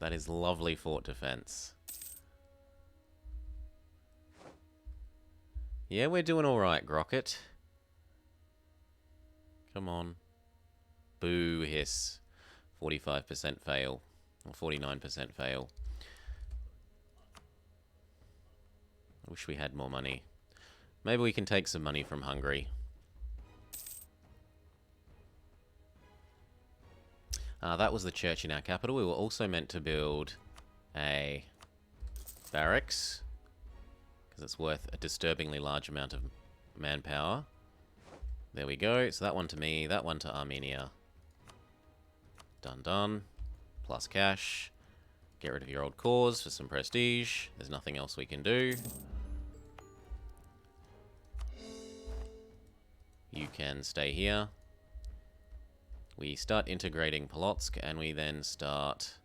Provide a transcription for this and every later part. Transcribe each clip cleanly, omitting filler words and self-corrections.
That is lovely fort defense. Yeah, we're doing alright, Grocket. Come on. Boo, hiss. 45% fail. Or 49% fail. I wish we had more money. Maybe we can take some money from Hungary. That was the church in our capital. We were also meant to build a barracks, because it's worth a disturbingly large amount of manpower. There we go. So that one to me, that one to Armenia. Done, done. Plus cash. Get rid of your old cause for some prestige. There's nothing else we can do. You can stay here. We start integrating Polotsk, and we then start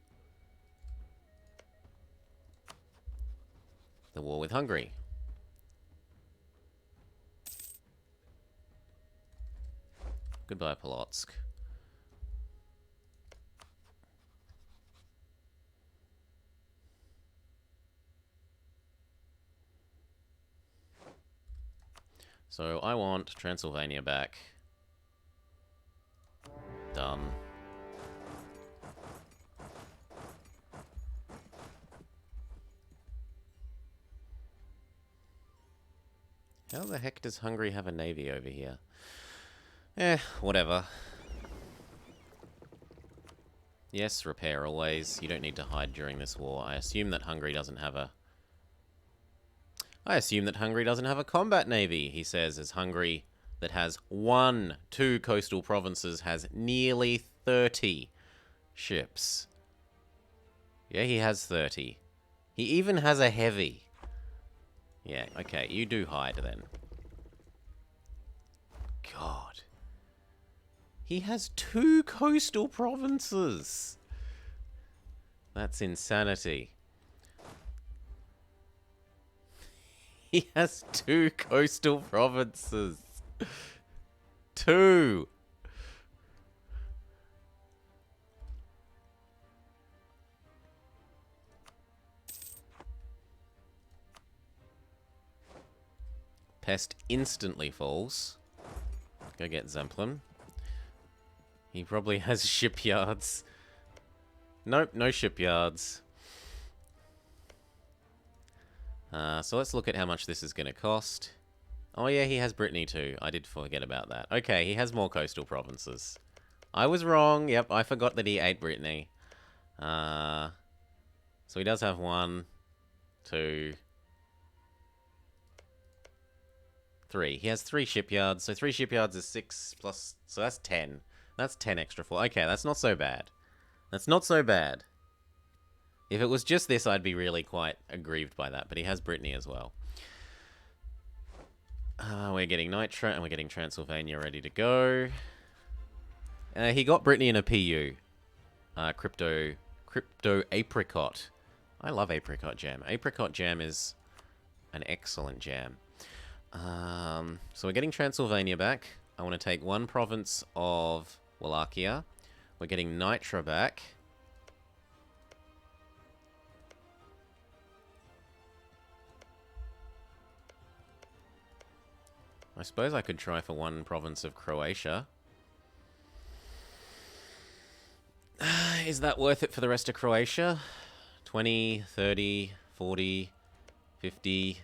the war with Hungary. Goodbye, Polotsk. So I want Transylvania back. Done. How the heck does Hungary have a navy over here? Whatever. Yes, repair always. You don't need to hide during this war. I assume that Hungary doesn't have a combat navy, he says, as Hungary, that has 2 coastal provinces, has nearly 30 ships. Yeah, he has 30. He even has a heavy. Yeah, okay, you do hide then. God. He has 2 coastal provinces. That's insanity. He has 2 coastal provinces. 2. Pest instantly falls. Go get Zemplin. He probably has shipyards. Nope, no shipyards. So let's look at how much this is going to cost. Oh yeah, he has Brittany too. I did forget about that. Okay, he has more coastal provinces. I was wrong. Yep, I forgot that he ate Brittany. So he does have 1, 2, 3. He has 3 shipyards. So 3 shipyards is 6 plus... So that's 10. That's 10 extra for... Okay, that's not so bad. That's not so bad. If it was just this, I'd be really quite aggrieved by that. But he has Brittany as well. We're getting Nitra and we're getting Transylvania ready to go. He got Brittany in a PU. Crypto Apricot. I love apricot jam. Apricot jam is an excellent jam. So we're getting Transylvania back. I want to take 1 province of Wallachia. We're getting Nitra back. I suppose I could try for 1 province of Croatia. Is that worth it for the rest of Croatia? 20, 30, 40, 50,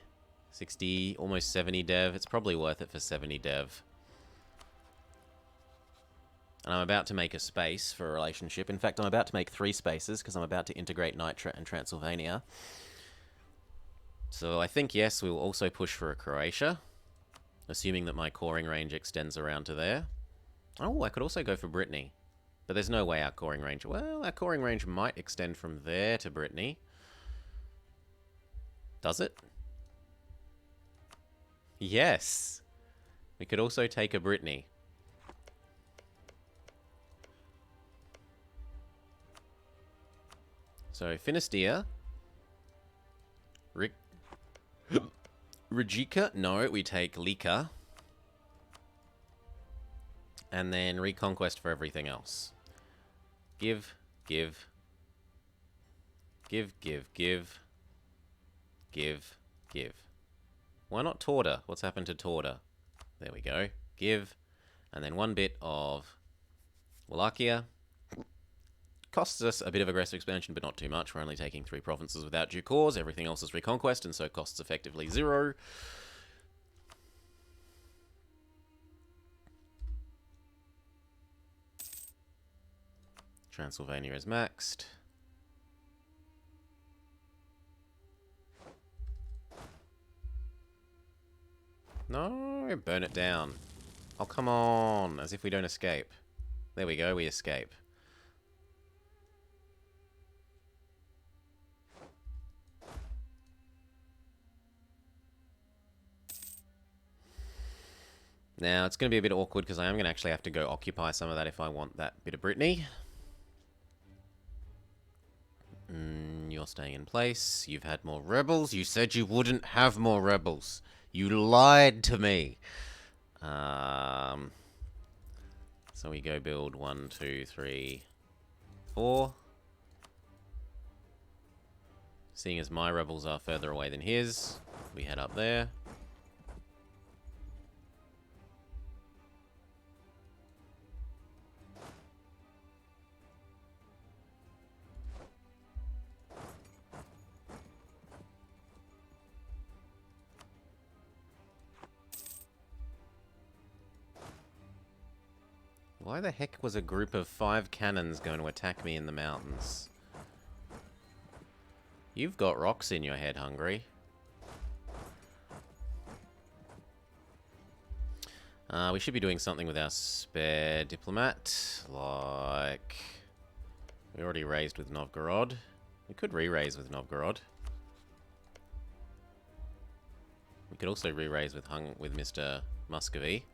60, almost 70 dev. It's probably worth it for 70 dev. And I'm about to make a space for a relationship. In fact, I'm about to make 3 spaces because I'm about to integrate Nitra and Transylvania. So I think, yes, we will also push for a Croatia. Assuming that my coring range extends around to there. Oh, I could also go for Brittany. But there's no way our coring range... Well, our coring range might extend from there to Brittany. Does it? Yes. We could also take a Brittany. So, Finisterre. Rijeka? No, we take Lika. And then Reconquest for everything else. Give, give, Give, give, give. Give, give. Why not Torda? What's happened to Torda? There we go. Give. And then 1 bit of Wallachia. Costs us a bit of aggressive expansion, but not too much. We're only taking 3 provinces without due cause. Everything else is reconquest, and so costs effectively 0. Transylvania is maxed. No, burn it down. Oh, come on. As if we don't escape. There we go, we escape. Now, it's going to be a bit awkward because I am going to actually have to go occupy some of that if I want that bit of Brittany. You're staying in place. You've had more rebels. You said you wouldn't have more rebels. You lied to me. So we go build 1, 2, 3, 4. Seeing as my rebels are further away than his, we head up there. Why the heck was a group of 5 cannons going to attack me in the mountains? You've got rocks in your head, Hungary. We should be doing something with our spare diplomat, like... We already raised with Novgorod. We could re-raise with Novgorod. We could also re-raise with Mr. Muscovy.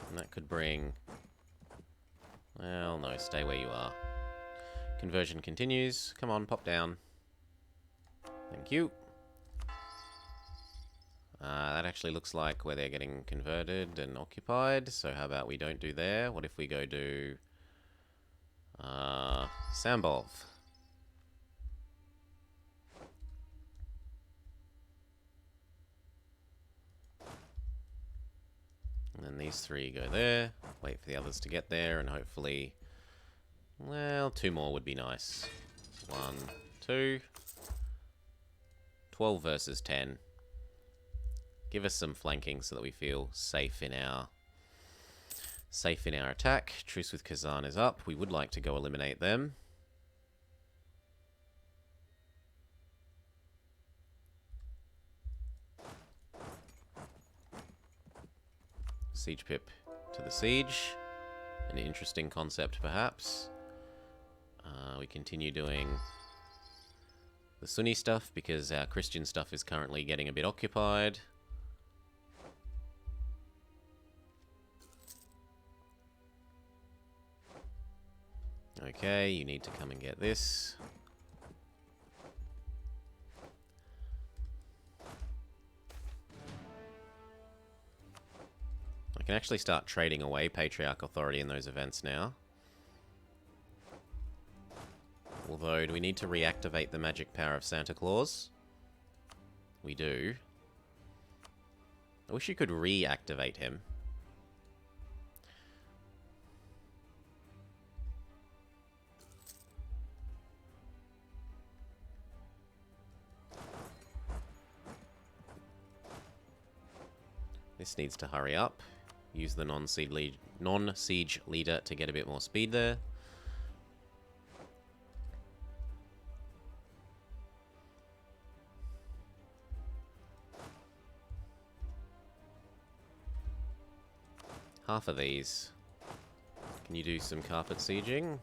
And that could bring... Well, no, stay where you are. Conversion continues. Come on, pop down. Thank you. That actually looks like where they're getting converted and occupied. So how about we don't do there? What if we go do... Sambov? And then these 3 go there. Wait for the others to get there, and hopefully... Well, 2 more would be nice. 1, 2... 12 versus 10. Give us some flanking so that we feel safe in our attack. Truce with Kazan is up. We would like to go eliminate them. Siege pip to the siege. An interesting concept, perhaps. We continue doing the Sunni stuff because our Christian stuff is currently getting a bit occupied. Okay, you need to come and get this. I can actually start trading away Patriarch Authority in those events now. Although, do we need to reactivate the magic power of Santa Claus? We do. I wish you could reactivate him. This needs to hurry up. Use the non-siege leader to get a bit more speed there. Half of these. Can you do some carpet sieging?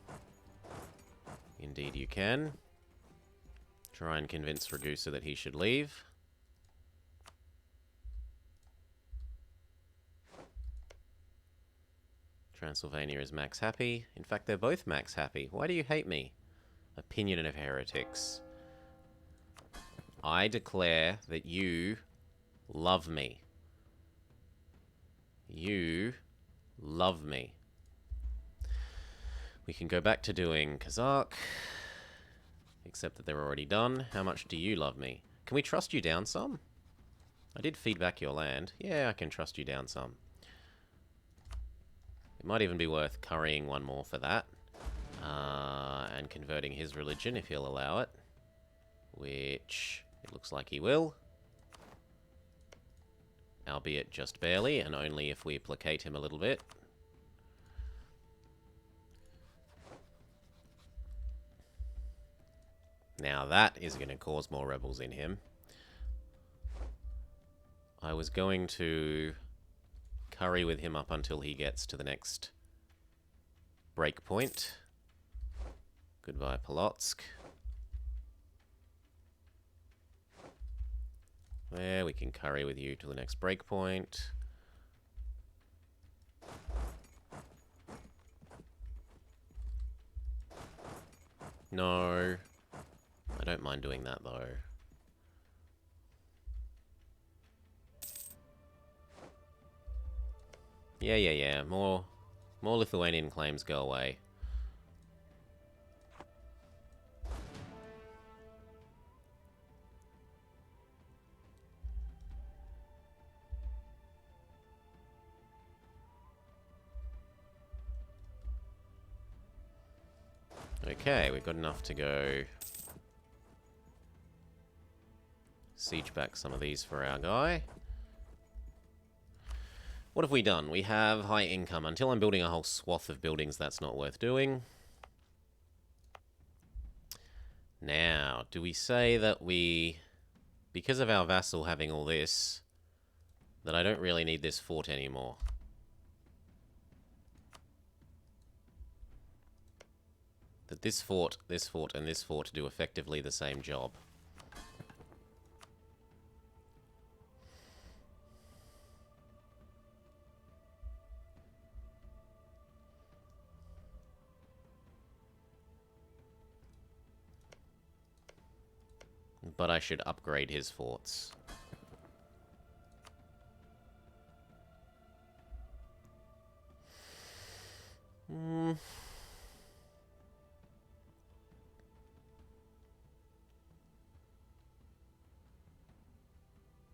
Indeed you can. Try and convince Ragusa that he should leave. Transylvania is max happy. In fact, they're both max happy. Why do you hate me? Opinion of heretics. I declare that you love me. You love me. We can go back to doing Kazakh. Except that they're already done. How much do you love me? Can we trust you down some? I did feed back your land. Yeah, I can trust you down some. It might even be worth currying one more for that. And converting his religion if he'll allow it. Which it looks like he will. Albeit just barely, and only if we placate him a little bit. Now that is going to cause more rebels in him. I was going to curry with him up until he gets to the next breakpoint. Goodbye, Polotsk. There, we can curry with you to the next breakpoint. No. I don't mind doing that, though. Yeah. More Lithuanian claims go away. Okay, we've got enough to go siege back some of these for our guy. What have we done? We have high income. Until I'm building a whole swath of buildings, that's not worth doing. Now, do we say that we, because of our vassal having all this, that I don't really need this fort anymore? That this fort, and this fort do effectively the same job. But I should upgrade his forts.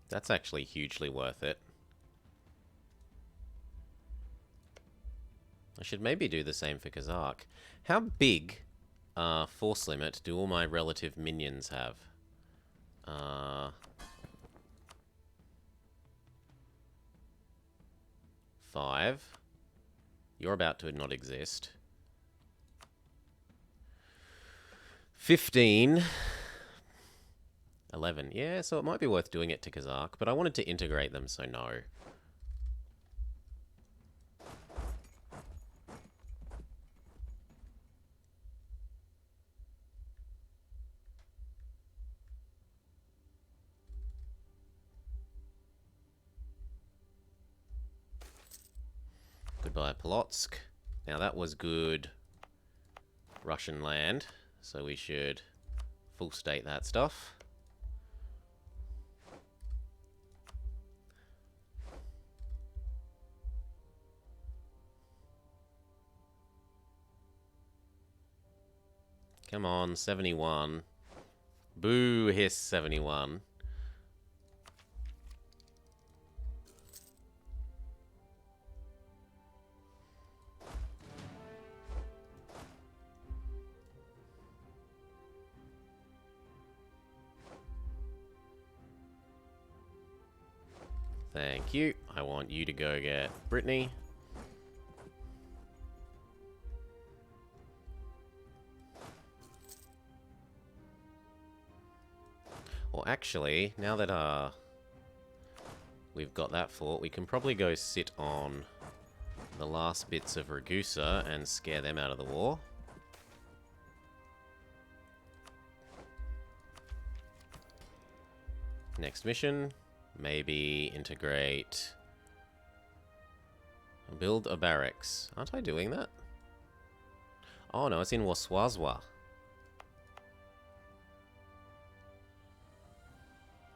That's actually hugely worth it. I should maybe do the same for Kazakh. How big force limit do all my relative minions have? 5. You're about to not exist. 15. 11. Yeah, so it might be worth doing it to Kazakh, but I wanted to integrate them, so no. Goodbye, Polotsk. Now that was good Russian land, so we should full state that stuff. Come on, 71. Boo, hiss, 71. Thank you. I want you to go get Brittany. Well, actually, now that we've got that fort, we can probably go sit on the last bits of Ragusa and scare them out of the war. Next mission, maybe integrate... Build a barracks. Aren't I doing that? Oh no, it's in Waswazwa.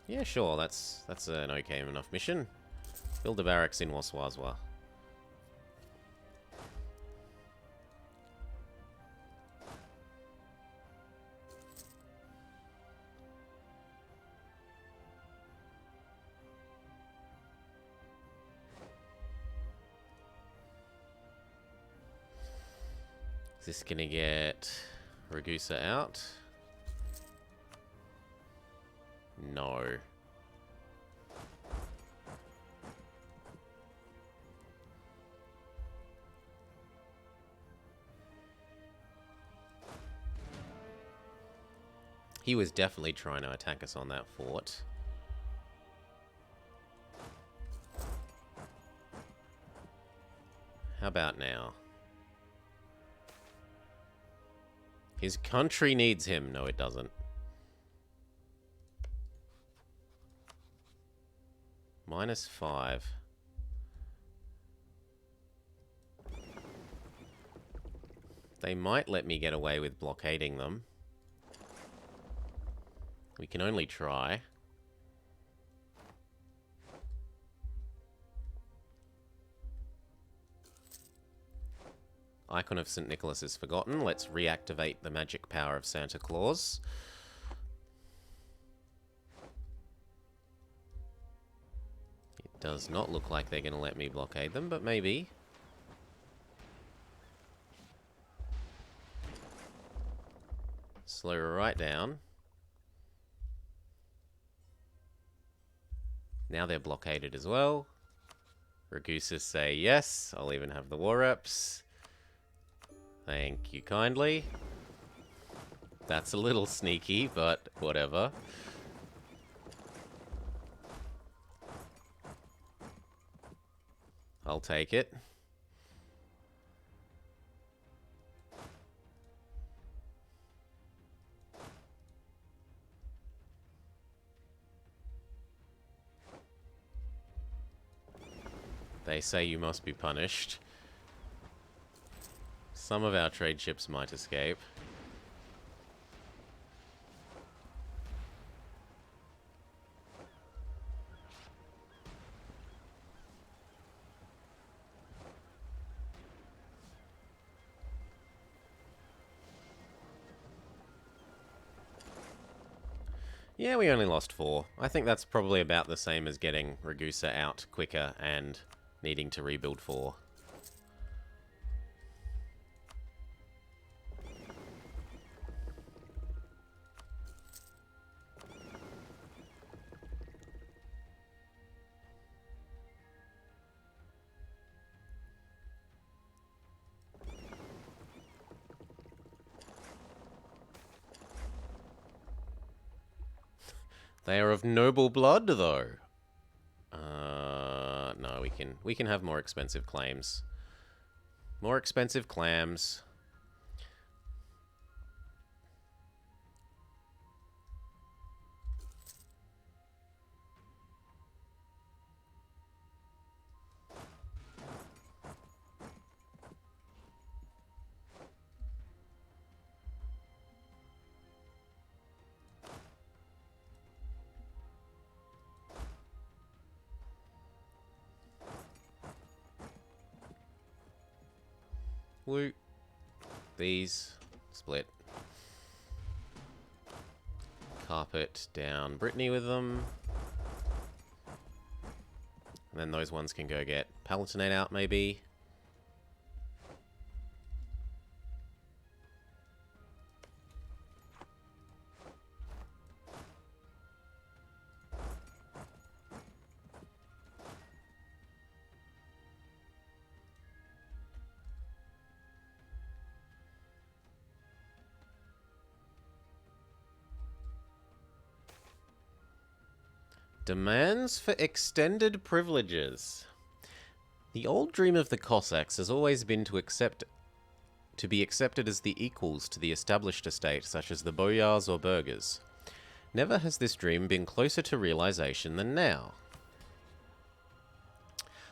Yeah, sure, that's an okay enough mission. Build a barracks in Waswazwa. Is this gonna get Ragusa out? No. He was definitely trying to attack us on that fort. How about now? His country needs him. No, it doesn't. -5. They might let me get away with blockading them. We can only try. Icon of St. Nicholas is forgotten. Let's reactivate the magic power of Santa Claus. It does not look like they're going to let me blockade them, but maybe. Slow her right down. Now they're blockaded as well. Ragusa say yes. I'll even have the war reps. Thank you kindly. That's a little sneaky, but whatever. I'll take it. They say you must be punished. Some of our trade ships might escape. Yeah, we only lost 4. I think that's probably about the same as getting Ragusa out quicker and needing to rebuild 4. They are of noble blood, though. No, we can have more expensive claims. More expensive clams. Woo. These split. Carpet down Brittany with them. And then those ones can go get Palatinate out, maybe. Demands for extended privileges. The old dream of the Cossacks has always been to be accepted as the equals to the established estate, such as the boyars or burghers. Never has this dream been closer to realization than now.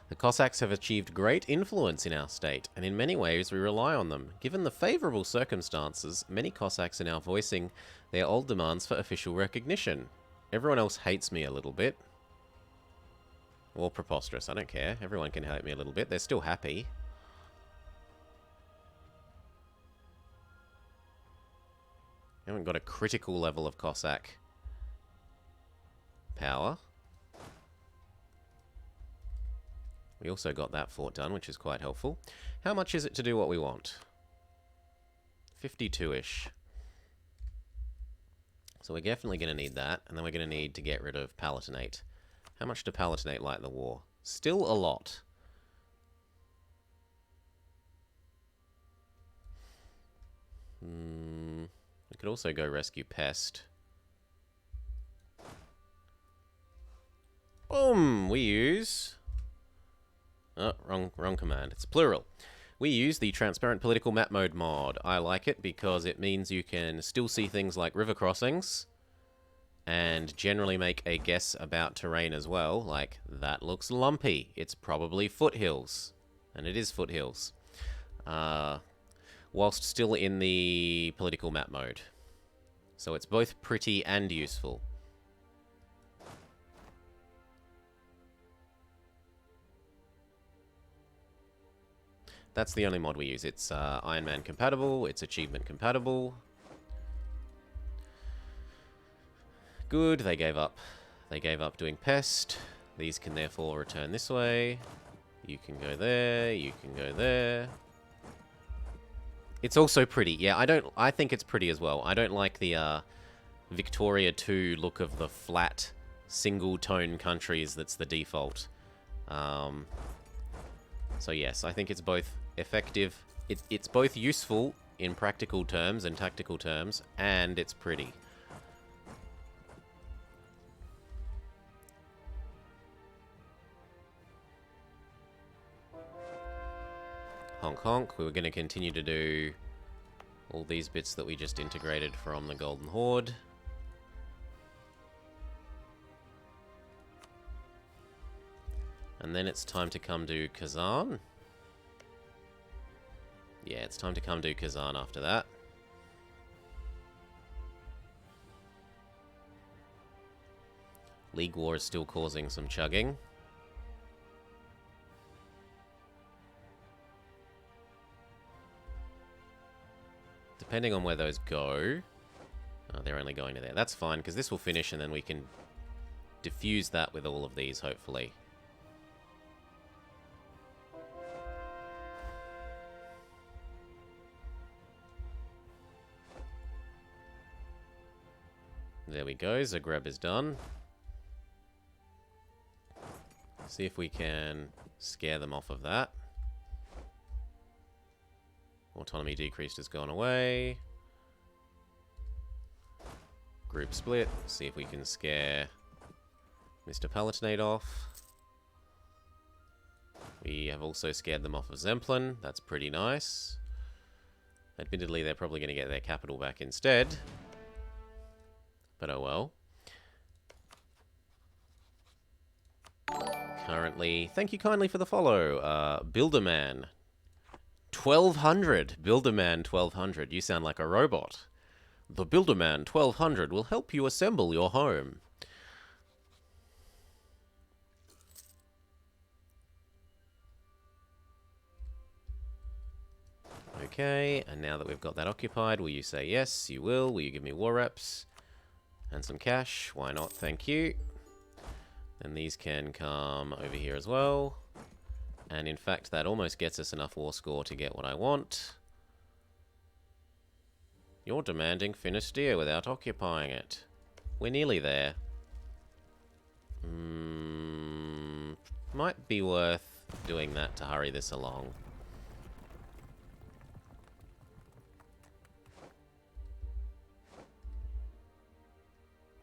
The Cossacks have achieved great influence in our state, and in many ways we rely on them. Given the favourable circumstances, many Cossacks are now voicing their old demands for official recognition. Everyone else hates me a little bit. Or preposterous, I don't care. Everyone can hate me a little bit. They're still happy. Haven't got a critical level of Cossack power. We also got that fort done, which is quite helpful. How much is it to do what we want? 52-ish. So we're definitely going to need that, and then we're going to need to get rid of Palatinate. How much do Palatinate light the war? Still a lot. We could also go rescue Pest. Boom! We use... Oh, wrong command. It's plural. We use the Transparent Political Map Mode mod. I like it because it means you can still see things like river crossings and generally make a guess about terrain as well. Like, that looks lumpy. It's probably foothills. And it is foothills. Whilst still in the political map mode. So it's both pretty and useful. That's the only mod we use. It's Iron Man compatible, it's achievement compatible. Good, they gave up. They gave up doing Pest. These can therefore return this way. You can go there, you can go there. It's also pretty. Yeah, I think it's pretty as well. I don't like the Victoria 2 look of the flat single tone countries that's the default. So yes, I think it's both effective. It's both useful in practical terms and tactical terms, and it's pretty. Honk honk. We were going to continue to do all these bits that we just integrated from the Golden Horde. And then it's time to come do Kazan. Yeah, it's time to come do Kazan after that. League War is still causing some chugging. Depending on where those go... Oh, they're only going to there. That's fine, because this will finish and then we can diffuse that with all of these, hopefully. There we go, Zagreb is done. See if we can scare them off of that. Autonomy decreased has gone away. Group split. See if we can scare Mr. Palatinate off. We have also scared them off of Zemplin. That's pretty nice. Admittedly, they're probably going to get their capital back instead. But oh well. Currently, thank you kindly for the follow. Builderman 1200. Builderman 1200. You sound like a robot. The Builderman 1200 will help you assemble your home. Okay, and now that we've got that occupied, will you say yes? You will. Will you give me war reps? And some cash. Why not? Thank you. And these can come over here as well. And in fact, that almost gets us enough war score to get what I want. You're demanding Finisterre without occupying it. We're nearly there. Might be worth doing that to hurry this along.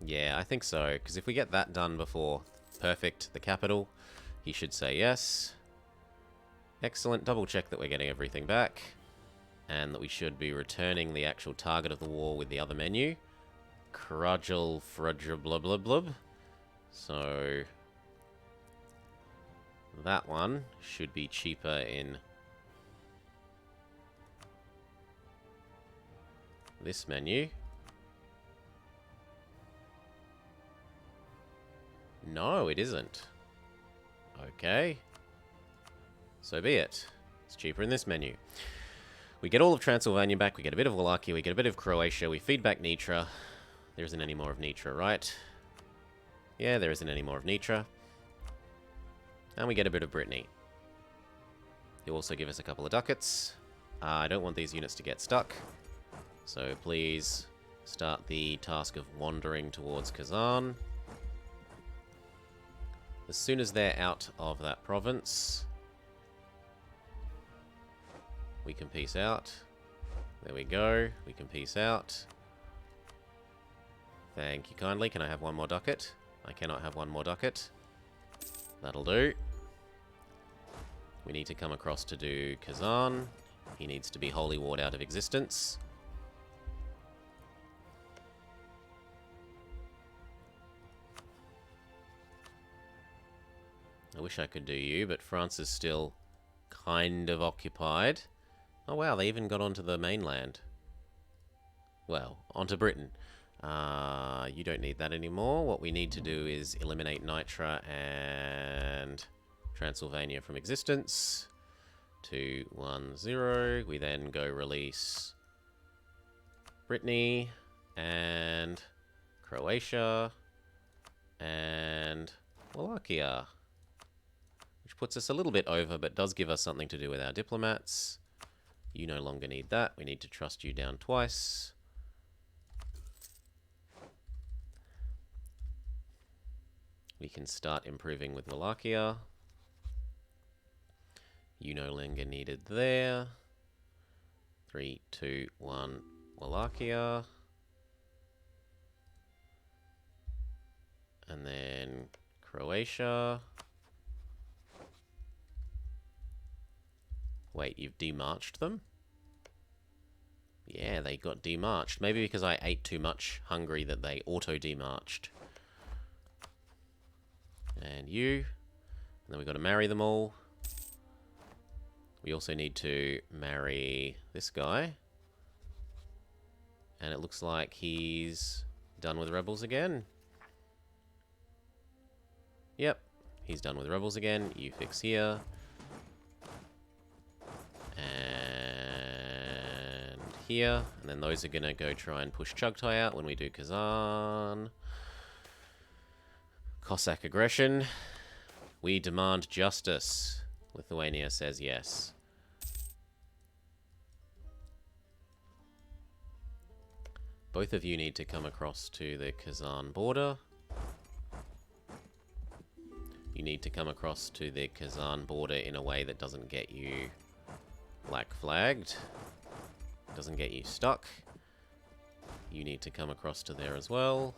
Yeah, I think so, because if we get that done before Perfect, the capital, he should say yes. Excellent. Double check that we're getting everything back. And that we should be returning the actual target of the war with the other menu. Crudgel, frudger, blub, blub, blub. So... that one should be cheaper in... this menu. No, it isn't. Okay. So be it. It's cheaper in this menu. We get all of Transylvania back, we get a bit of Wallachia, we get a bit of Croatia, we feed back Nitra. There isn't any more of Nitra, right? Yeah, there isn't any more of Nitra. And we get a bit of Brittany. He'll also give us a couple of ducats. I don't want these units to get stuck. So please start the task of wandering towards Kazan. As soon as they're out of that province, we can peace out. There we go. We can peace out. Thank you kindly. Can I have one more ducat? I cannot have one more ducat. That'll do. We need to come across to do Kazan. He needs to be holy warred out of existence. I wish I could do you, but France is still kind of occupied. Oh wow, they even got onto the mainland. Well, onto Britain. You don't need that anymore. What we need to do is eliminate Nitra and Transylvania from existence. 210. We then go release Brittany and Croatia and Wallachia, which puts us a little bit over, but does give us something to do with our diplomats. You no longer need that. We need to trust you down twice. We can start improving with Wallachia. You no longer needed there. 3, 2, 1, Wallachia. And then Croatia. Wait, you've demarched them? Yeah, they got demarched. Maybe because I ate too much Hungary that they auto-demarched. And you. And then we've got to marry them all. We also need to marry this guy. And it looks like he's done with rebels again. Yep, he's done with rebels again. You fix here. And here. And then those are going to go try and push Chugtai out when we do Kazan. Cossack aggression. We demand justice. Lithuania says yes. Both of you need to come across to the Kazan border. You need to come across to the Kazan border in a way that doesn't get you black flagged. Doesn't get you stuck. You need to come across to there as well.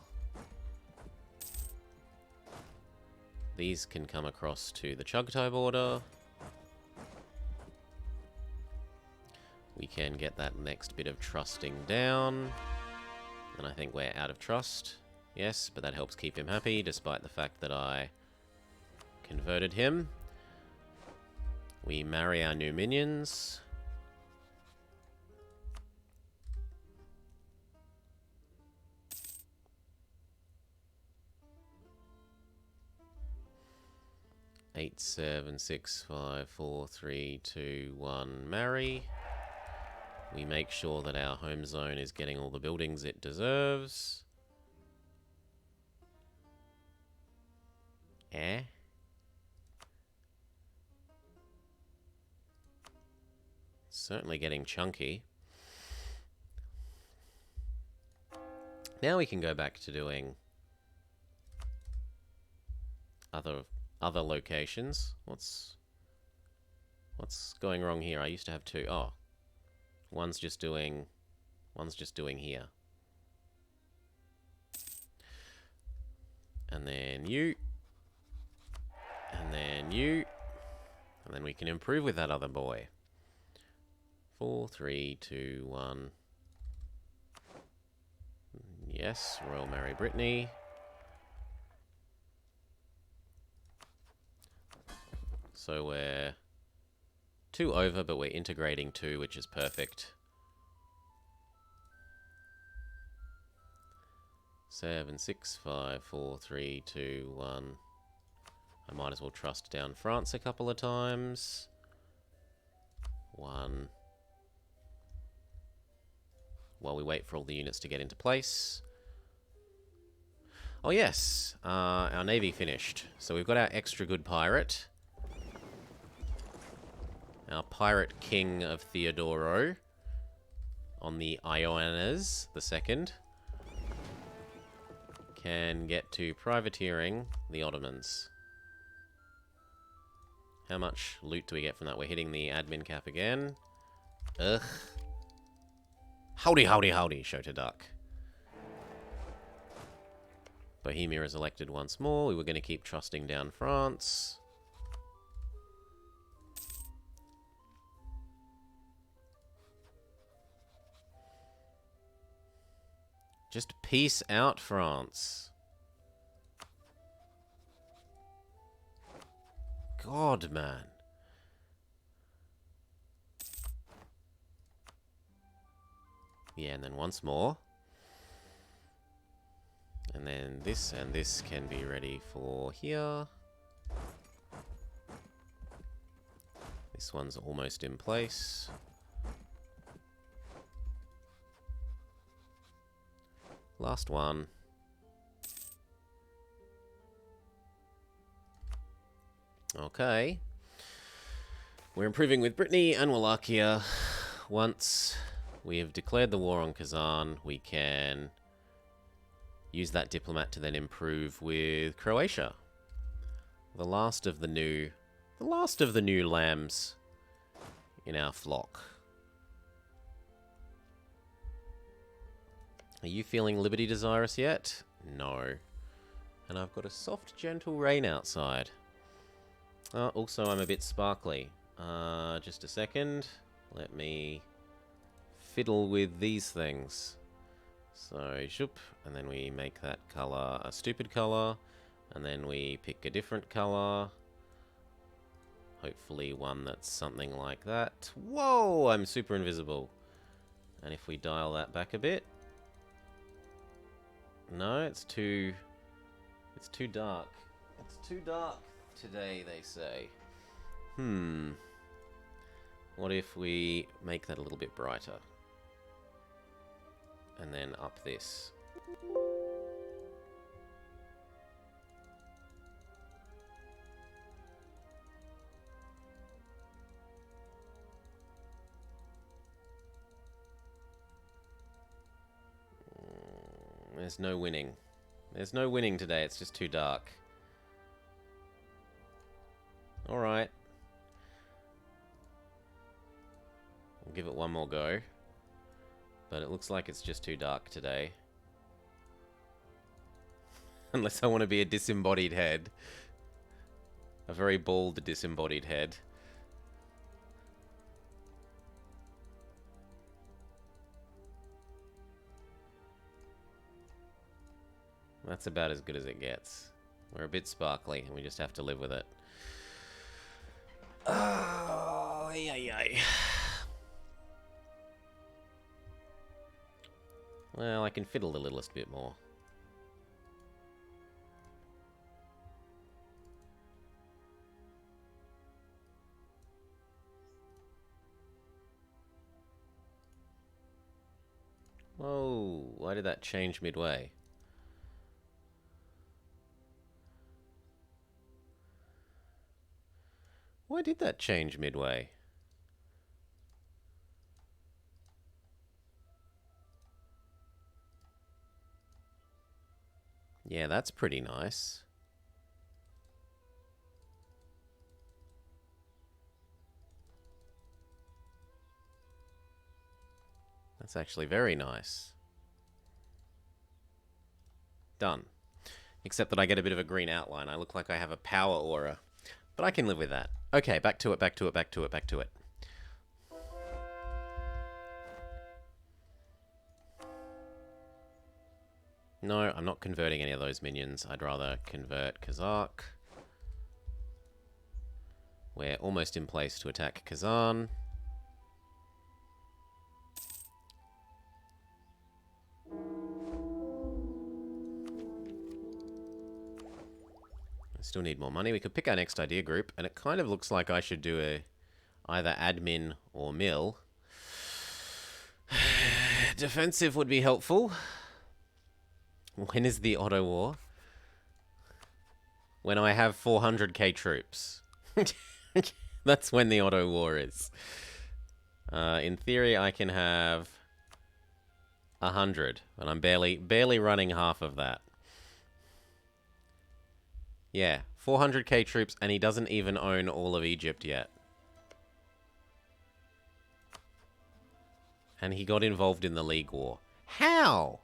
These can come across to the Chugtai border. We can get that next bit of trusting down. And I think we're out of trust. Yes, but that helps keep him happy, despite the fact that I converted him. We marry our new minions. Eight, 7, 6, 5, 4, 3, 2, 1, marry. We make sure that our home zone is getting all the buildings it deserves. Certainly getting chunky. Now we can go back to doing other locations. What's going wrong here? I used to have two. Oh. One's just doing here. And then you. And then you. And then we can improve with that other boy. 4, 3, 2, 1. Yes, Royal Marry Brittany. So we're 2 over, but we're integrating 2, which is perfect. 7, 6, 5, 4, 3, 2, 1. I might as well trust down France a couple of times. 1. While we wait for all the units to get into place. Oh yes, our navy finished. So we've got our extra good pirate. Our pirate king of Theodoro. on the Ioannes the second can get to privateering the Ottomans. How much loot do we get from that? We're hitting the admin cap again. Ugh. Howdy, howdy, howdy, shouted Duck. Bohemia is elected once more. We were going to keep trusting down France. Just peace out, France. God, man. Yeah, and then once more. And then this and this can be ready for here. This one's almost in place. Last one. Okay. We're improving with Brittany and Wallachia. Once we have declared the war on Kazan, we can use that diplomat to then improve with Croatia. The last of the new lambs in our flock. Are you feeling liberty desirous yet? No. And I've got a soft, gentle rain outside. Also, I'm a bit sparkly. Just a second. Let me fiddle with these things. So, shoop, and then we make that colour a stupid colour, and then we pick a different colour. Hopefully one that's something like that. Whoa, I'm super invisible. And if we dial that back a bit. No, it's too dark. It's too dark today, they say. What if we make that a little bit brighter? And then up this. There's no winning. There's no winning today, it's just too dark. Alright. We'll give it one more go. But it looks like it's just too dark today. Unless I want to be a disembodied head. A very bald disembodied head. That's about as good as it gets. We're a bit sparkly, and we just have to live with it. Oh, yay. Well, I can fiddle the littlest bit more. Whoa, why did that change midway? Why did that change midway? Yeah, that's pretty nice. That's actually very nice. Done. Except that I get a bit of a green outline. I look like I have a power aura. But I can live with that. Okay, back to it. No, I'm not converting any of those minions. I'd rather convert Kazakh. We're almost in place to attack Kazan. I still need more money. We could pick our next idea group, and it kind of looks like I should do either admin or mill. Defensive would be helpful. When is the Otto War? When I have 400k troops. That's when the Otto War is. In theory, I can have 100. And I'm barely running half of that. Yeah, 400k troops, and he doesn't even own all of Egypt yet. And he got involved in the League War. How?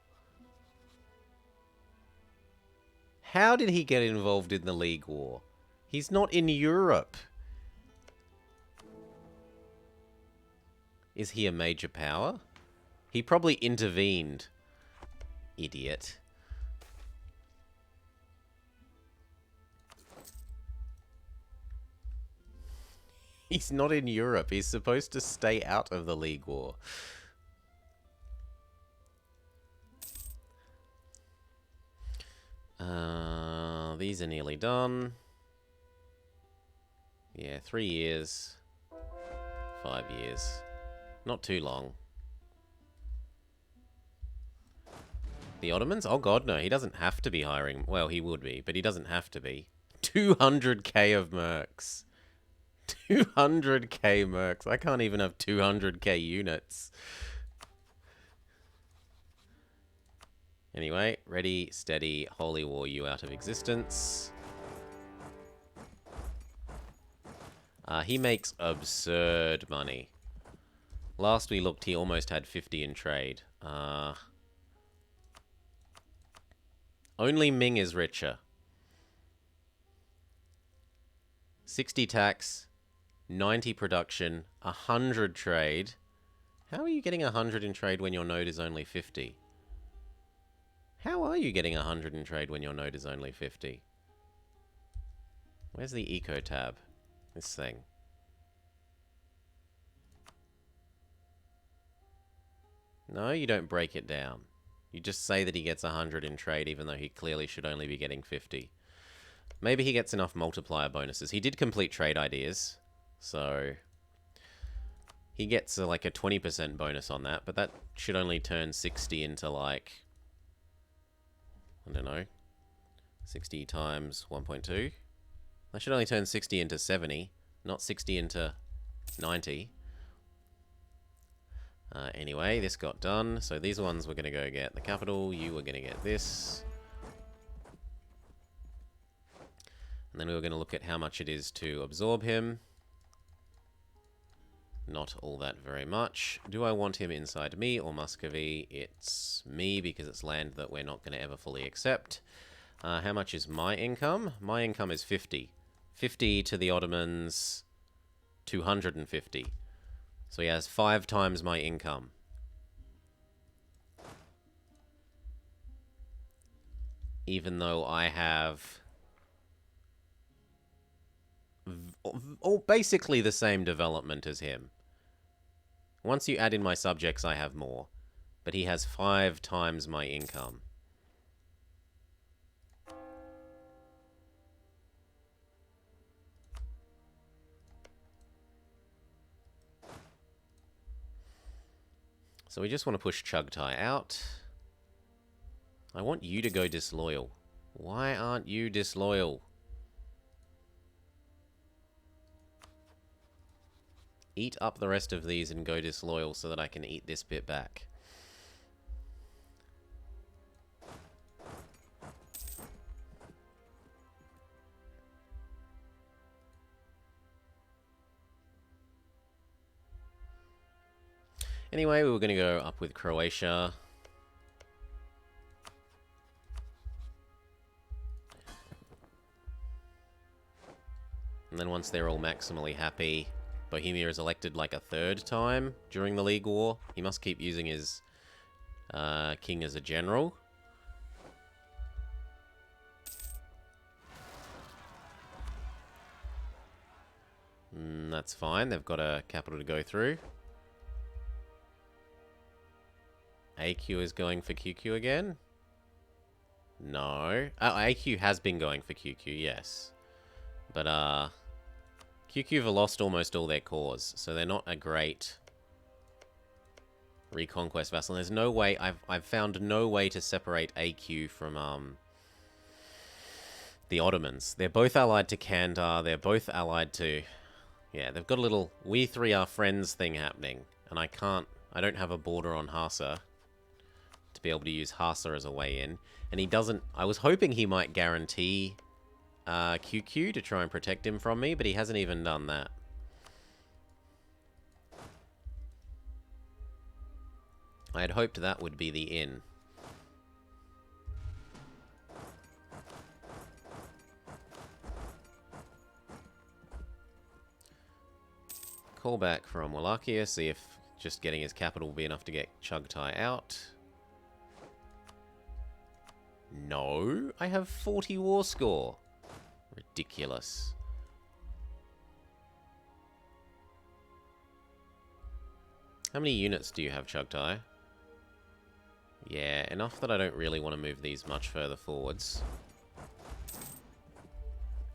How did he get involved in the League War? He's not in Europe. Is he a major power? He probably intervened. Idiot. He's not in Europe. He's supposed to stay out of the League War. These are nearly done. Yeah, 3 years. 5 years. Not too long. The Ottomans? Oh god, no. He doesn't have to be hiring. Well, he would be, but he doesn't have to be. 200k of mercs. 200k mercs. I can't even have 200k units. Anyway, ready, steady, holy war you out of existence. He makes absurd money. Last we looked, he almost had 50 in trade. Only Ming is richer. 60 tax, 90 production, 100 trade. How are you getting 100 in trade when your node is only 50? How are you getting 100 in trade when your node is only 50? Where's the eco tab? This thing. No, you don't break it down. You just say that he gets 100 in trade even though he clearly should only be getting 50. Maybe he gets enough multiplier bonuses. He did complete trade ideas, so he gets like a 20% bonus on that, but that should only turn 60 into like, I don't know, 60 times 1.2. That should only turn 60 into 70, not 60 into 90. Anyway, this got done. So these ones we're going to go get the capital. You were going to get this. And then we were going to look at how much it is to absorb him. Not all that very much. Do I want him inside me or Muscovy? It's me because it's land that we're not going to ever fully accept. How much is my income? My income is 50. 50 to the Ottomans, 250. So he has 5 times my income. Even though I have basically the same development as him. Once you add in my subjects, I have more. But he has 5 times my income. So we just want to push Chugtai out. I want you to go disloyal. Why aren't you disloyal? Eat up the rest of these and go disloyal so that I can eat this bit back. Anyway, we were going to go up with Croatia. And then once they're all maximally happy, Bohemia is elected like a 3rd time during the League War. He must keep using his king as a general. That's fine. They've got a capital to go through. AQ is going for QQ again? No. Oh, AQ has been going for QQ, yes. But, QQ have lost almost all their cores, so they're not a great reconquest vassal. There's no way, I've found no way to separate AQ from, the Ottomans. They're both allied to Kandar, they're both allied to... Yeah, they've got a little we three are friends thing happening, and I don't have a border on Hassa. be able to use Hasa as a way in. And he doesn't... I was hoping he might guarantee QQ to try and protect him from me, but he hasn't even done that. I had hoped that would be the in. Call back from Wallachia, see if just getting his capital will be enough to get Chugtai out. No, I have 40 war score. Ridiculous. How many units do you have, Chugtai? Yeah, enough that I don't really want to move these much further forwards.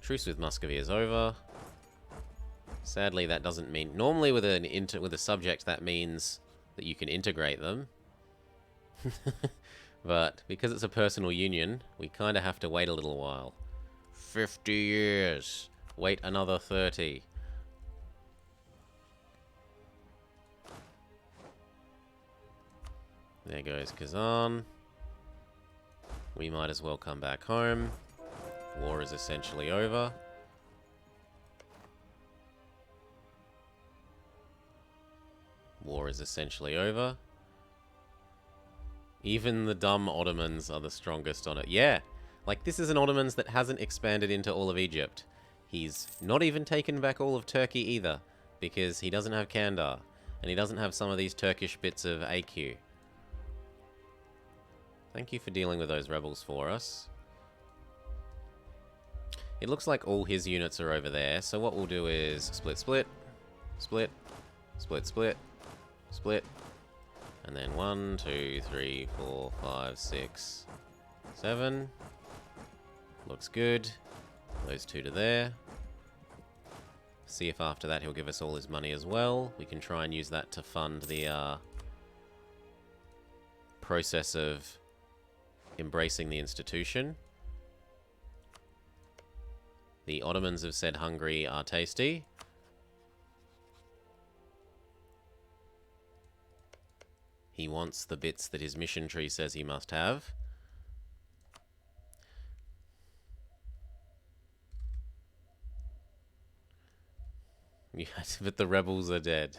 Truce with Muscovy is over. Sadly, that doesn't mean... Normally with with a subject, that means that you can integrate them. But because it's a personal union, we kind of have to wait a little while. 50 years. Wait another 30. There goes Kazan. We might as well come back home. War is essentially over. War is essentially over. Even the dumb Ottomans are the strongest on it. Yeah, like this is an Ottomans that hasn't expanded into all of Egypt. He's not even taken back all of Turkey either, because he doesn't have Kandar, and he doesn't have some of these Turkish bits of AQ. Thank you for dealing with those rebels for us. It looks like all his units are over there, so what we'll do is split, split, split, split, split, split, and then 1, 2, 3, 4, 5, 6, 7. Looks good. Those two to there. See if after that he'll give us all his money as well. We can try and use that to fund the process of embracing the institution. The Ottomans have said Hungary are tasty. He wants the bits that his mission tree says he must have. Yes, but the rebels are dead.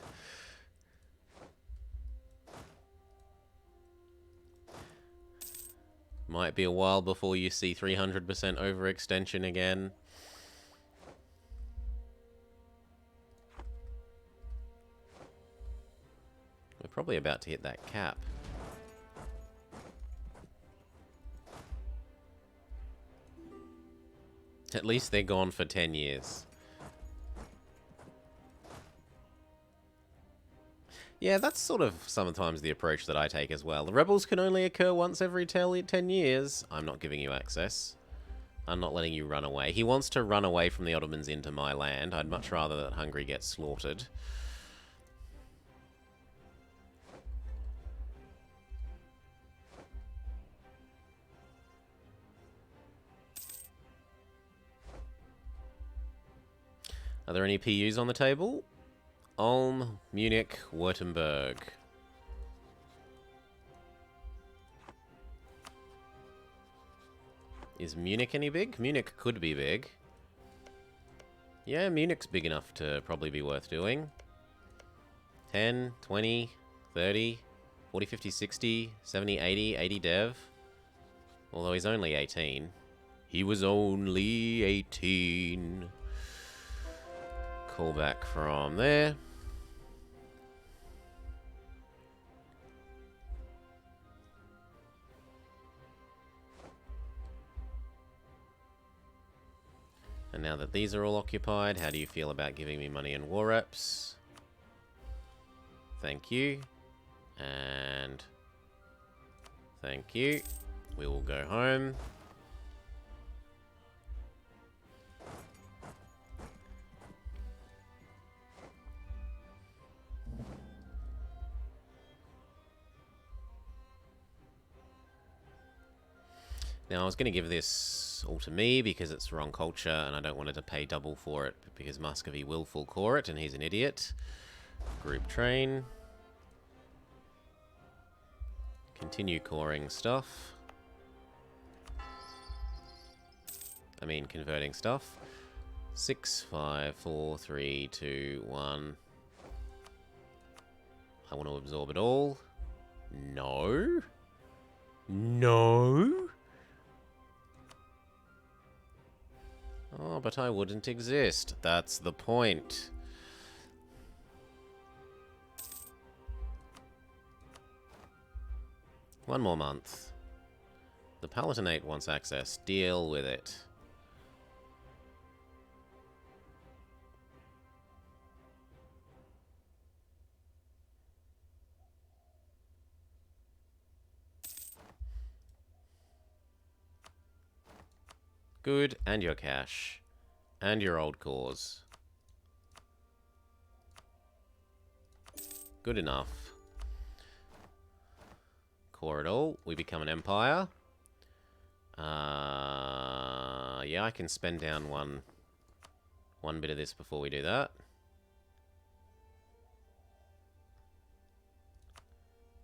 Might be a while before you see 300% overextension again. We're probably about to hit that cap. At least they're gone for 10 years. Yeah, that's sort of sometimes the approach that I take as well. The rebels can only occur once every 10 years. I'm not giving you access. I'm not letting you run away. He wants to run away from the Ottomans into my land. I'd much rather that Hungary gets slaughtered. Are there any PUs on the table? Ulm, Munich, Württemberg. Is Munich any big? Munich could be big. Yeah, Munich's big enough to probably be worth doing. 10, 20, 30, 40, 50, 60, 70, 80, 80 dev. Although he's only 18. He was only 18. Call back from there. And now that these are all occupied, how do you feel about giving me money and war reps? Thank you. And thank you. We will go home. Now, I was going to give this all to me because it's wrong culture and I don't want it to pay double for it because Muscovy will full core it and he's an idiot. Group train. Continue coring stuff. I mean, converting stuff. 6, 5, 4, 3, 2, 1. I want to absorb it all. No. No. Oh, but I wouldn't exist. That's the point. One more month. The Palatinate wants access. Deal with it. Good, and your cash. And your old cause. Good enough. Core it all. We become an empire. Yeah, I can spend down one bit of this before we do that.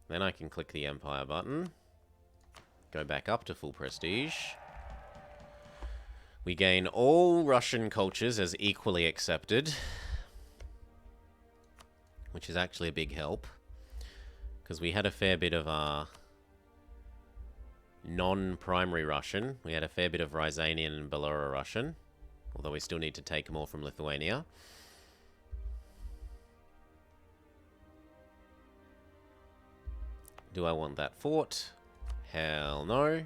Then I can click the empire button. Go back up to full prestige. We gain all Russian cultures as equally accepted, which is actually a big help, because we had a fair bit of non-primary Russian. We had a fair bit of Rysanian and Belarusian, although we still need to take more from Lithuania. Do I want that fort? Hell no.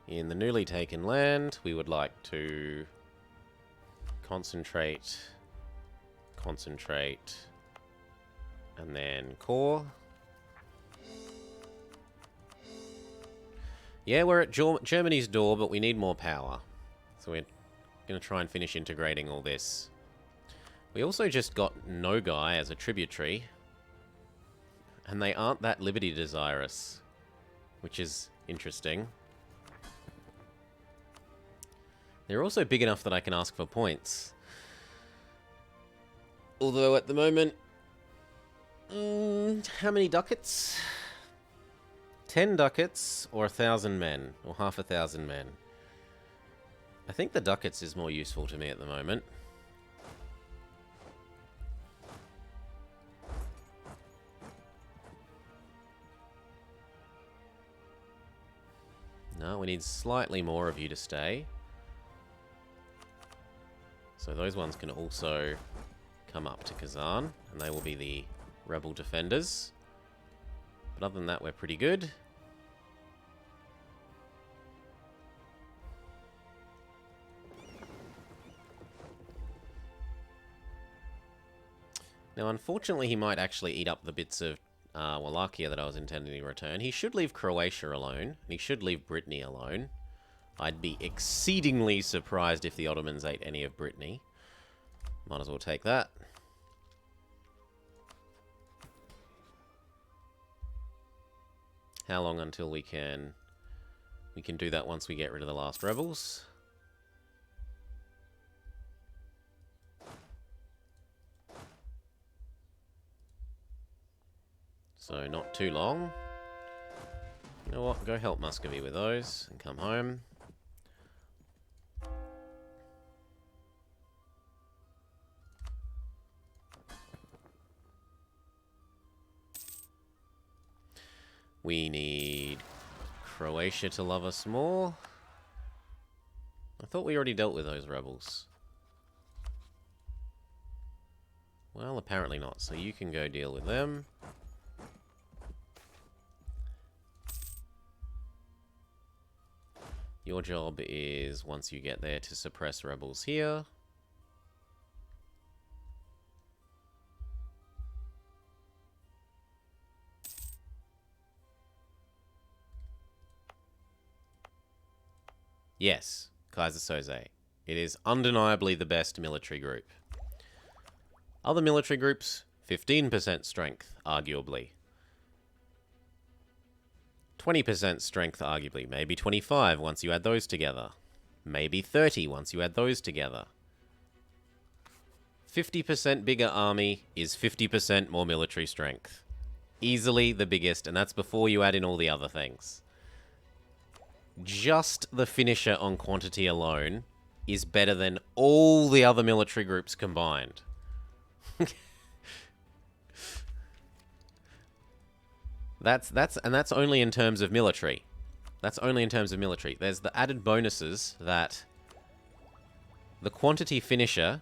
In the newly taken land, we would like to concentrate, and then core. Yeah, we're at Germany's door, but we need more power. So we're going to try and finish integrating all this. We also just got Nogai as a tributary, and they aren't that liberty desirous, which is interesting. They're also big enough that I can ask for points. Although at the moment... how many ducats? 10 ducats or 1,000 men, or half 1,000 men. I think the ducats is more useful to me at the moment. No, we need slightly more of you to stay. So those ones can also come up to Kazan, and they will be the rebel defenders. But other than that, we're pretty good. Now, unfortunately, he might actually eat up the bits of Wallachia that I was intending to return. He should leave Croatia alone, and he should leave Brittany alone. I'd be exceedingly surprised if the Ottomans ate any of Brittany. Might as well take that. How long until we can do that once we get rid of the last rebels? So not too long. You know what? Go help Muscovy with those and come home. We need Croatia to love us more. I thought we already dealt with those rebels. Well, apparently not. So you can go deal with them. Your job is, once you get there, to suppress rebels here. Yes, Kaiser Soze. It is undeniably the best military group. Other military groups, 15% strength, arguably. 20% strength, arguably. Maybe 25 once you add those together. Maybe 30 once you add those together. 50% bigger army is 50% more military strength. Easily the biggest, and that's before you add in all the other things. Just the finisher on quantity alone is better than all the other military groups combined. That's only in terms of military. That's only in terms of military. There's the added bonuses that the quantity finisher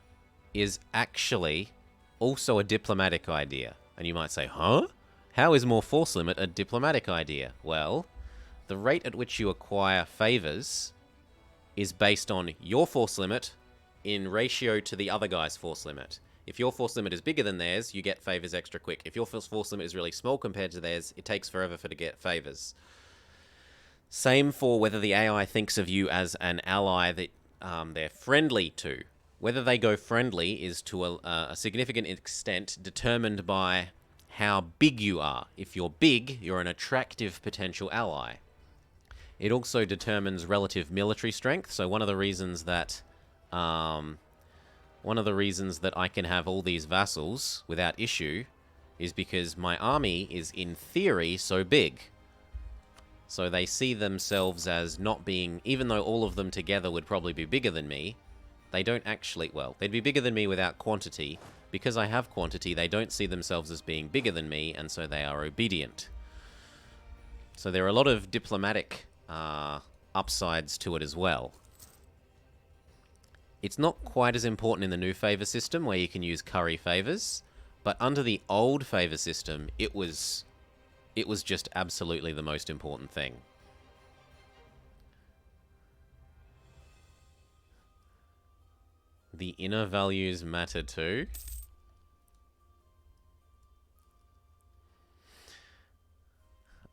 is actually also a diplomatic idea. And you might say, huh? How is more force limit a diplomatic idea? Well, the rate at which you acquire favors is based on your force limit in ratio to the other guy's force limit. If your force limit is bigger than theirs, you get favors extra quick. If your force limit is really small compared to theirs, it takes forever for to get favors. Same for whether the AI thinks of you as an ally that they're friendly to. Whether they go friendly is to a significant extent determined by how big you are. If you're big, you're an attractive potential ally. It also determines relative military strength. So one of the reasons that I can have all these vassals without issue is because my army is, in theory, so big. So they see themselves as not being, even though all of them together would probably be bigger than me, they don't actually, well, they'd be bigger than me without quantity. Because I have quantity, they don't see themselves as being bigger than me, and so they are obedient. So there are a lot of diplomatic upsides to it as well. It's not quite as important in the new favor system where you can use curry favors, but under the old favor system, it was just absolutely the most important thing. The inner values matter too.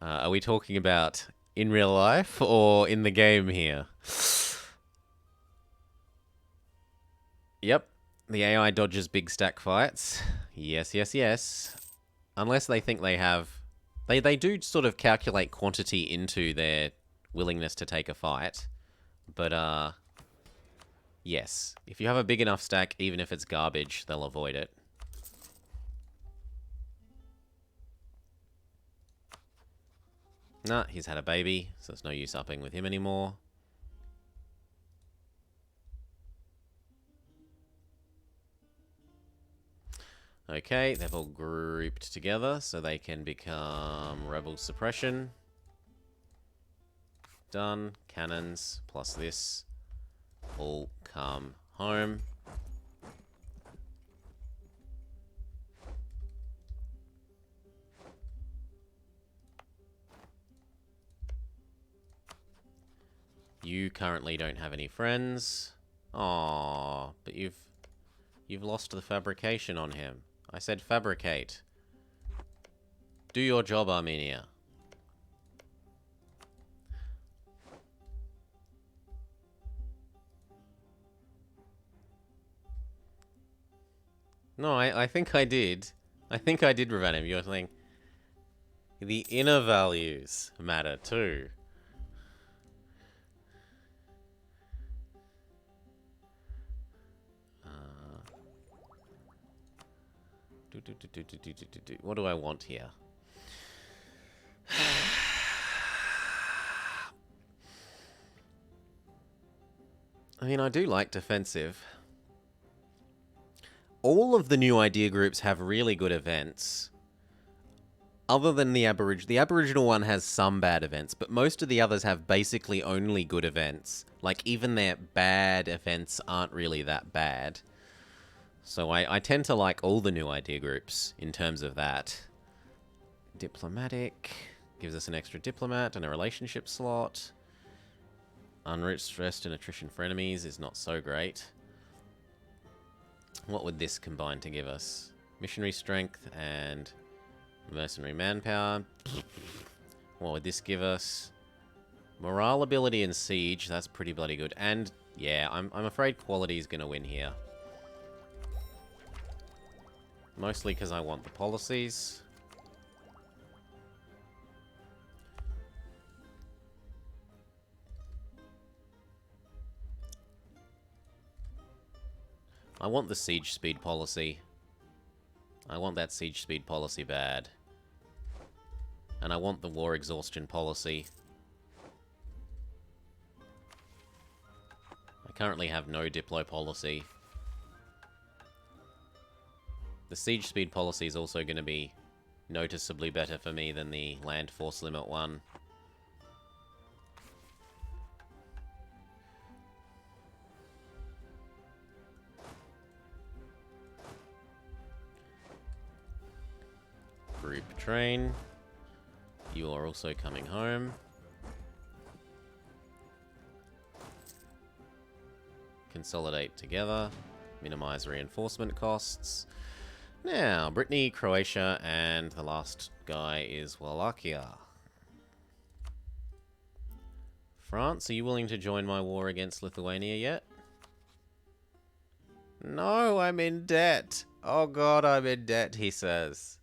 Are we talking about in real life or in the game here? Yep, the AI dodges big stack fights. Yes, yes, yes. Unless they think they have... They do sort of calculate quantity into their willingness to take a fight. But, yes. If you have a big enough stack, even if it's garbage, they'll avoid it. Nah, he's had a baby, so it's no use upping with him anymore. Okay, they've all grouped together so they can become rebel suppression. Done. Cannons plus this all come home. You currently don't have any friends. Aww, but you've lost the fabrication on him. I said fabricate. Do your job, Armenia. No, I think I did. I think I did prevent him. You're saying the inner values matter too. What do I want here? I mean, I do like defensive. All of the new idea groups have really good events. Other than the Aboriginal one has some bad events, but most of the others have basically only good events. Like, even their bad events aren't really that bad. So I tend to like all the new idea groups in terms of that. Diplomatic gives us an extra diplomat and a relationship slot. Unrich, stressed, and attrition for enemies is not so great. What would this combine to give us? Missionary strength and mercenary manpower. What would this give us? Morale, ability, and siege. That's pretty bloody good. And yeah, I'm afraid quality is going to win here. Mostly because I want the policies. I want the siege speed policy. I want that siege speed policy bad. And I want the war exhaustion policy. I currently have no Diplo policy. The siege speed policy is also going to be noticeably better for me than the land force limit one. Group train. You are also coming home. Consolidate together. Minimize reinforcement costs. Now, Brittany, Croatia, and the last guy is Wallachia. France, are you willing to join my war against Lithuania yet? No, I'm in debt. Oh god, I'm in debt, he says.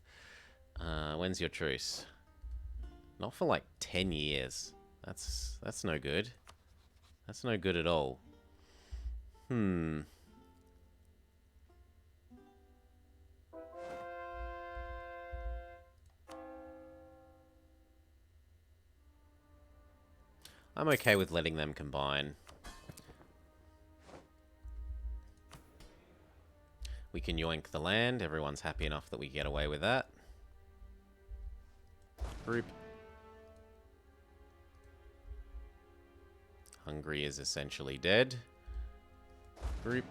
When's your truce? Not for like 10 years. That's no good. That's no good at all. I'm okay with letting them combine. We can yoink the land. Everyone's happy enough that we get away with that. Group. Hungary is essentially dead. Group.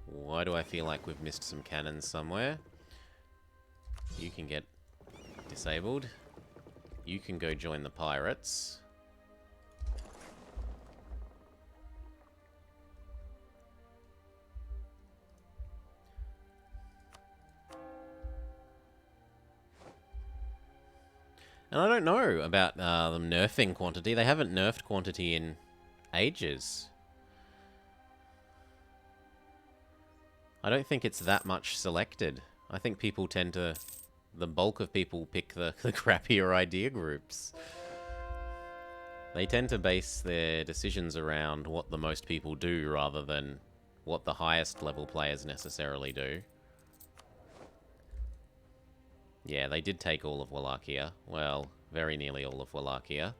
Why do I feel like we've missed some cannons somewhere? You can get disabled. You can go join the pirates. And I don't know about them nerfing quantity. They haven't nerfed quantity in ages. I don't think it's that much selected. I think people tend to... The bulk of people pick the crappier idea groups. They tend to base their decisions around what the most people do rather than what the highest level players necessarily do. Yeah, they did take all of Wallachia. Well, very nearly all of Wallachia.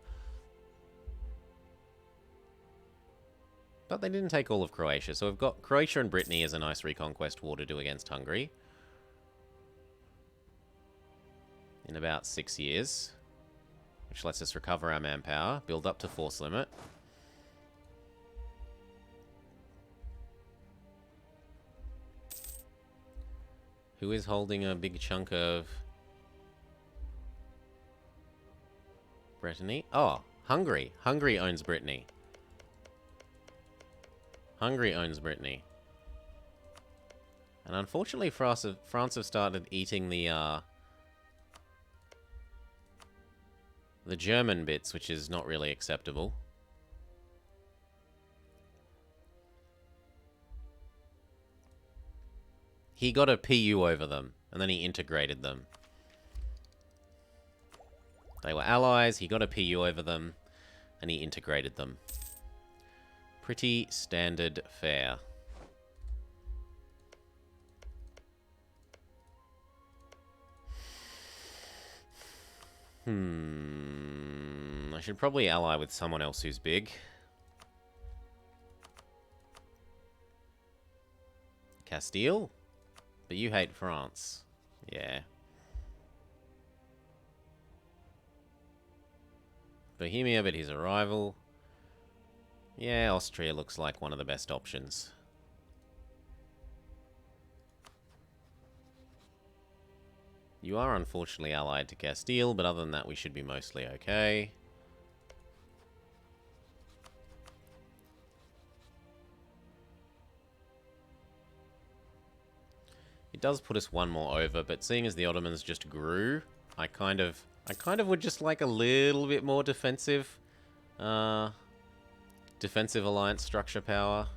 But they didn't take all of Croatia, so we've got Croatia and Brittany as a nice reconquest war to do against Hungary. In about 6 years. Which lets us recover our manpower, build up to force limit. Who is holding a big chunk of... Brittany? Oh, Hungary. Hungary owns Brittany. Hungary owns Brittany. And unfortunately, France have started eating the German bits, which is not really acceptable. He got a PU over them, and then he integrated them. They were allies, he got a PU over them, and he integrated them. Pretty standard fare. I should probably ally with someone else who's big. Castile? But you hate France. Yeah. Bohemia, but he's a rival. Yeah, Austria looks like one of the best options. You are unfortunately allied to Castile, but other than that we should be mostly okay. It does put us one more over, but seeing as the Ottomans just grew, I kind of would just like a little bit more defensive alliance structure power.